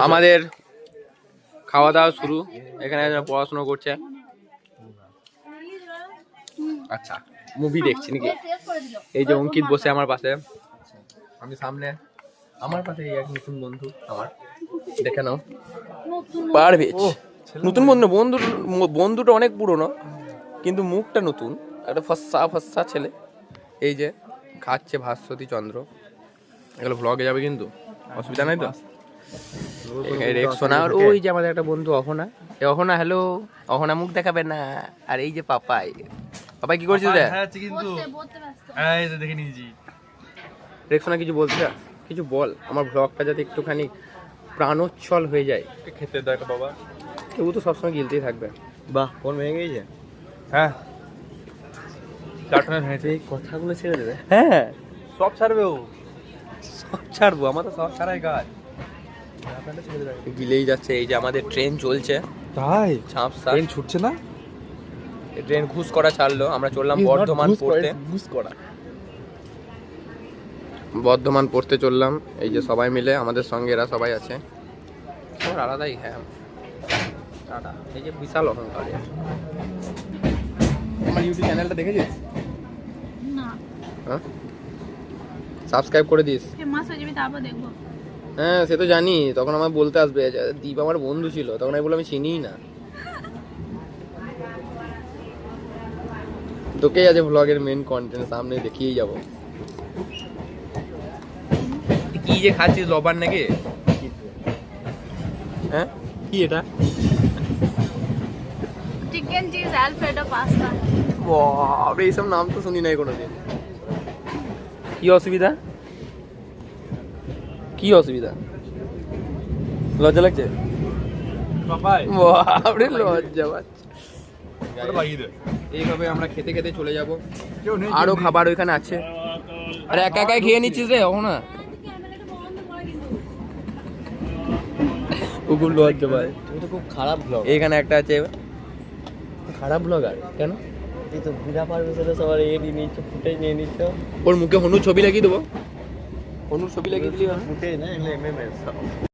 আমাদের খাওয়া দাওয়া শুরু। এখানে পড়াশোনা করছে। আচ্ছা, মুভি দেখছি নাকি? এই যে অঙ্কিত বসে আমার পাশে, আমি সামনে, আমার পাশে এই এক নতুন বন্ধু আমার, দেখে নাও। পারভেজ নতুন বন্ধুটা অনেক পুরনো, কিন্তু মুখটা নতুন, একটা ফস্সা ছেলে। এই যে খাচ্ছে ভাস্বতী চন্দ্র। এগুলো ভ্লগে যাবে কিন্তু, অসুবিধা নাই তো? ওই যে আমাদের একটা বন্ধু অহনা। অহনা, হ্যালো অহনা, মুখ দেখাবে না। আর এই যে পাপাই কি করছিস রে? দেখে নিয়েছি। রেক্সোনা কিছু বলতে চাস? কিছু বল, আমার ভ্লগটা যাতে একটুখানি প্রাণোচ্ছল হয়ে যায়। খেতে দেখ বাবা, কেউ তো সবসময় গিলতেই থাকবে। বাহ, ফোন ভেঙে গেছে। হ্যাঁ, চারটনে ভেঙেছে। এই কথাগুলো ছেড়ে দেবে। হ্যাঁ, সব ছাড়বে ও, সব ছাড়বো, আমার তো সব ছাড়াই কাজ। গিলেই যাচ্ছে। এই যে আমাদের ট্রেন চলছে। তাই ঝাঁপসা ট্রেন ছুটছে না? ট্রেন ঘুষ করা ছাড়লো, আমরা চললাম বর্ধমান পড়তে। বর্ধমান পড়তে চললাম। এই যে সবাই মিলে আমাদের সঙ্গে, এরা সবাই আছে। সবার আলাদাই। হ্যাঁ, এই যে বিশাল অহংকার। আমার ইউটিউব চ্যানেলটা দেখেছিস? না। হ্যাঁ, সাবস্ক্রাইব করে দিস। ফেমাস হয়ে যাবি তারপর দেখবো। হ্যাঁ, সে তো জানি। তখন আমার বলতে আসবে, দীপ আমার বন্ধু ছিল, তখন আমি বললাম আমি চিনিই না তোকেই। আছে ব্লগের মেন কন্টেন্ট সামনে দেখিয়েই যাবো। কি যে খাচ্ছিস, লবান নাকি? হ্যাঁ, কি এটা? Chicken cheese Alfredo pasta. বাবা, এইসব নাম তো শুনি নাই কোনোদিন। কি অসুবিধা? কি অসুবিধা? লজ্জা লাগছে? বাপরে, লজ্জা পাচ্ছে। এইভাবে আমরা খেতে খেতে চলে যাব। আরো খাবার ওইখানে আছে। আরে একা একাই খেয়ে নিচ্ছিস রে? ও না, খুব লজ্জা ভাই। তুমি তো খুব খারাপ ব্লগ। এখানে একটা আছে খারাপ ব্লগার। কেন? এই তো বিনা পারমিশনে সবার নিচ্ছ, ফুটেজ নিয়ে নিচ্ছ। ওর মুখে হনুর ছবি লাগিয়ে দেবো। হনুর ছবি লাগিয়ে দিলি ফুটেজ না, এগুলো এমএমএস।